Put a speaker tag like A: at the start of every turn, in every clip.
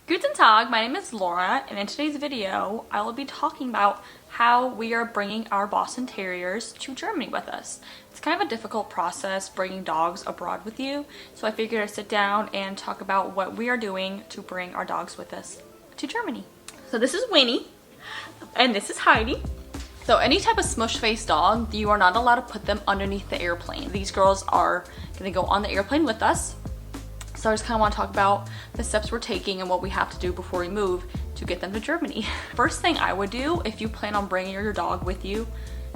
A: Guten Tag, my name is Laura, and in today's video, I will be talking about how we are bringing our Boston Terriers to Germany with us. It's kind of a difficult process bringing dogs abroad with you, so I figured I'd sit down and talk about what we are doing to bring our dogs with us to Germany. So this is Winnie, and this is Heidi. So any type of smush-faced dog, you are not allowed to put them underneath the airplane. These girls are gonna go on the airplane with us. So I just kind of want to talk about the steps we're taking and what we have to do before we move to get them to Germany. First thing I would do if you plan on bringing your dog with you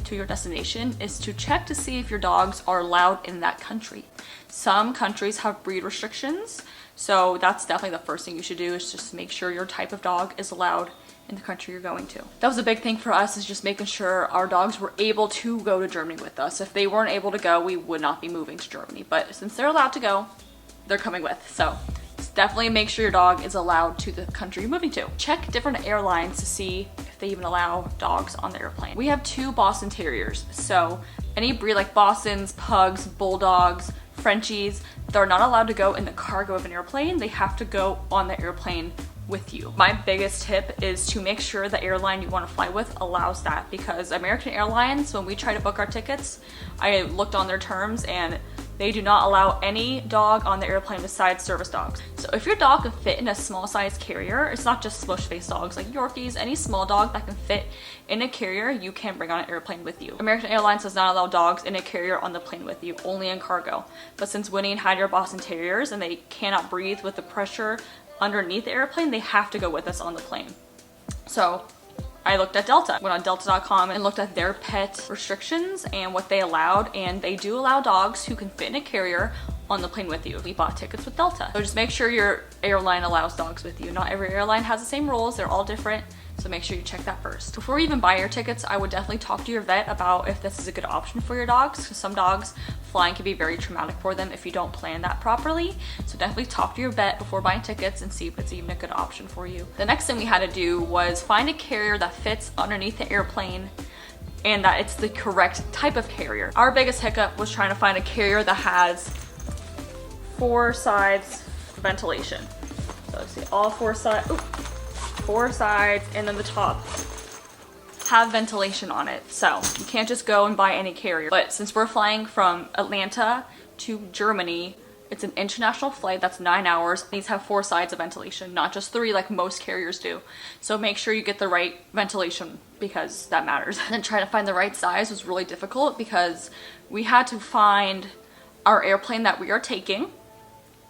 A: to your destination is to check to see if your dogs are allowed in that country. Some countries have breed restrictions, so that's definitely the first thing you should do is just make sure your type of dog is allowed in the country you're going to. That was a big thing for us, is just making sure our dogs were able to go to Germany with us. If they weren't able to go, we would not be moving to Germany, but since they're allowed to go, they're coming with. So definitely make sure your dog is allowed to the country you're moving to. Check different airlines to see if they even allow dogs on the airplane. We have 2 Boston Terriers, so any breed like Bostons, Pugs, Bulldogs, Frenchies, they're not allowed to go in the cargo of an airplane. They have to go on the airplane with you. My biggest tip is to make sure the airline you want to fly with allows that, because American Airlines, when we try to book our tickets, I looked on their terms and they do not allow any dog on the airplane besides service dogs. So if your dog can fit in a small size carrier, it's not just smush-faced dogs like Yorkies, any small dog that can fit in a carrier, you can bring on an airplane with you. American Airlines does not allow dogs in a carrier on the plane with you, only in cargo. But since Winnie and Heidi are Boston Terriers and they cannot breathe with the pressure underneath the airplane, they have to go with us on the plane. So I looked at Delta, went on delta.com and looked at their pet restrictions and what they allowed, and they do allow dogs who can fit in a carrier on the plane with you. We bought tickets with Delta. So just make sure your airline allows dogs with you. Not every airline has the same rules, they're all different, so make sure you check that first. Before you even buy your tickets, I would definitely talk to your vet about if this is a good option for your dogs, because some dogs, flying can be very traumatic for them if you don't plan that properly. So definitely talk to your vet before buying tickets and see if it's even a good option for you. The next thing we had to do was find a carrier that fits underneath the airplane and that it's the correct type of carrier. Our biggest hiccup was trying to find a carrier that has 4 sides ventilation. So see all 4 sides, 4 sides, and then the top have ventilation on it. So you can't just go and buy any carrier. But since we're flying from Atlanta to Germany, it's an international flight that's 9 hours. These have 4 sides of ventilation, not just 3 like most carriers do. So make sure you get the right ventilation, because that matters. And then trying to find the right size was really difficult because we had to find our airplane that we are taking,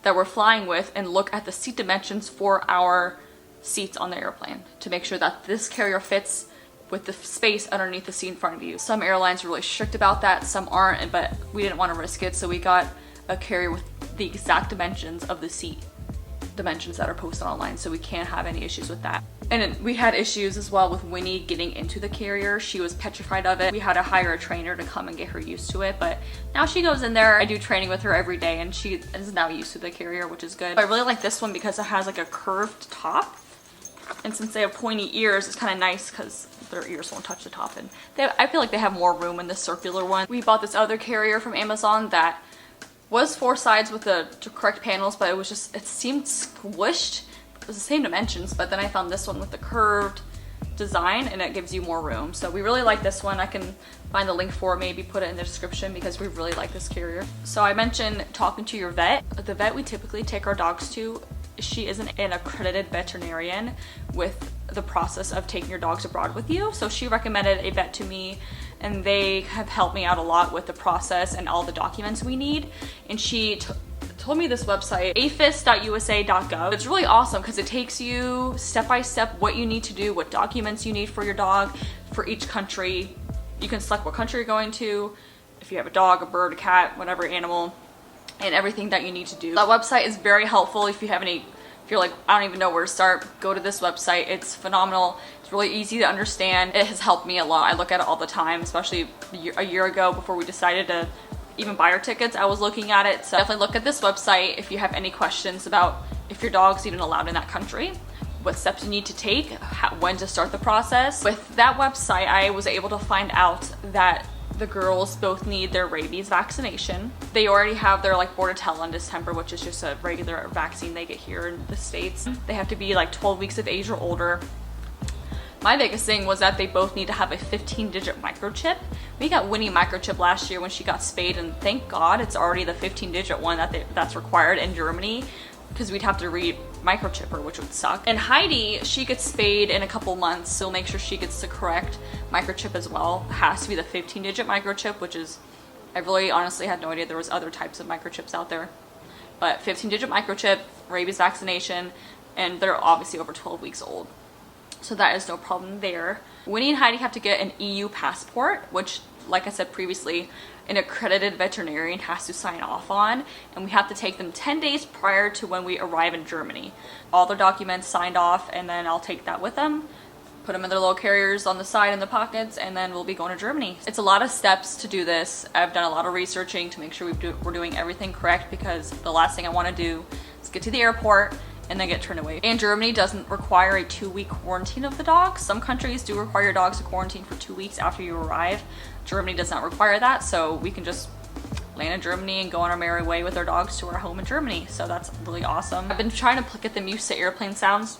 A: that we're flying with, and look at the seat dimensions for our seats on the airplane to make sure that this carrier fits with the space underneath the seat in front of you. Some airlines are really strict about that, some aren't, but we didn't want to risk it, so we got a carrier with the exact dimensions of the seat dimensions that are posted online, so we can't have any issues with that. And we had issues as well with Winnie getting into the carrier. She was petrified of it. We had to hire a trainer to come and get her used to it, but now she goes in there. I do training with her every day and she is now used to the carrier, which is good. I really like this one because it has like a curved top, and since they have pointy ears, it's kind of nice because their ears won't touch the top, and I feel like they have more room in the circular one. We bought this other carrier from Amazon that was 4 sides with the correct panels, but it seemed squished. It was the same dimensions, but then I found this one with the curved design and it gives you more room. So we really like this one. I can find the link for it, maybe put it in the description, because we really like this carrier. So I mentioned talking to your vet. The vet we typically take our dogs to, she isn't an accredited veterinarian with the process of taking your dogs abroad with you. So she recommended a vet to me, and they have helped me out a lot with the process and all the documents we need. And she told me this website, afis.usa.gov. It's really awesome because it takes you step by step what you need to do, what documents you need for your dog for each country. You can select what country you're going to, if you have a dog, a bird, a cat, whatever animal, and everything that you need to do. That website is very helpful if you're like, I don't even know where to start, go to this website. It's phenomenal. It's really easy to understand. It has helped me a lot. I look at it all the time, especially a year ago before we decided to even buy our tickets. I was looking at it. So definitely look at this website if you have any questions about if your dog's even allowed in that country, what steps you need to take, when to start the process. With that website, I was able to find out that The girls both need their rabies vaccination. They already have their like Bordetella in December, which is just a regular vaccine they get here in the States. They have to be like 12 weeks of age or older. My biggest thing was that they both need to have a 15-digit microchip. We got Winnie microchip last year when she got spayed, and thank God it's already the 15-digit one that's required in Germany, because we'd have to microchip her, which would suck. And Heidi, she gets spayed in a couple months, so make sure she gets the correct microchip as well. It has to be the 15-digit microchip, which is, I really honestly had no idea there was other types of microchips out there. But 15-digit microchip, rabies vaccination, and they're obviously over 12 weeks old. So that is no problem there. Winnie and Heidi have to get an EU passport, which, like I said previously, an accredited veterinarian has to sign off on, and we have to take them 10 days prior to when we arrive in Germany. All their documents signed off, and then I'll take that with them, put them in their little carriers on the side in the pockets, and then we'll be going to Germany. It's a lot of steps to do this. I've done a lot of researching to make sure we're doing everything correct, because the last thing I want to do is get to the airport and then get turned away. And Germany doesn't require a 2-week quarantine of the dog. Some countries do require your dogs to quarantine for 2 weeks after you arrive. Germany does not require that, so we can just land in Germany and go on our merry way with our dogs to our home in Germany. So that's really awesome. I've been trying to get them used to airplane sounds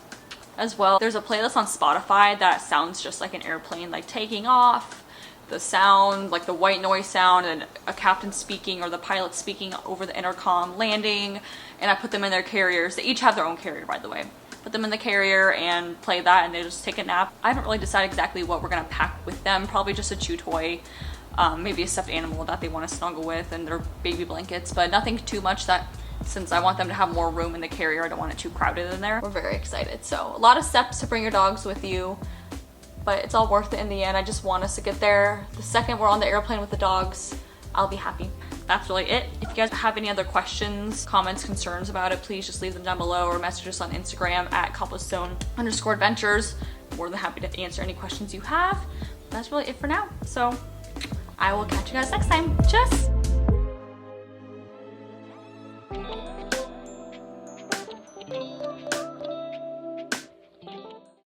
A: as well. There's a playlist on Spotify that sounds just like an airplane, like taking off, the sound, like the white noise sound, and a captain speaking or the pilot speaking over the intercom, landing, and I put them in their carriers. They each have their own carrier, by the way. Put them in the carrier and play that, and they just take a nap. I haven't really decided exactly what we're gonna pack with them. Probably just a chew toy, maybe a stuffed animal that they want to snuggle with, and their baby blankets, but nothing too much that, since I want them to have more room in the carrier, I don't want it too crowded in there. We're very excited. So a lot of steps to bring your dogs with you, but it's all worth it in the end. I just want us to get there. The second we're on the airplane with the dogs, I'll be happy. That's really it. If you guys have any other questions, comments, concerns about it, please just leave them down below or message us on Instagram at cobblestone_adventures. More than happy to answer any questions you have. That's really it for now. So I will catch you guys next time. Cheers!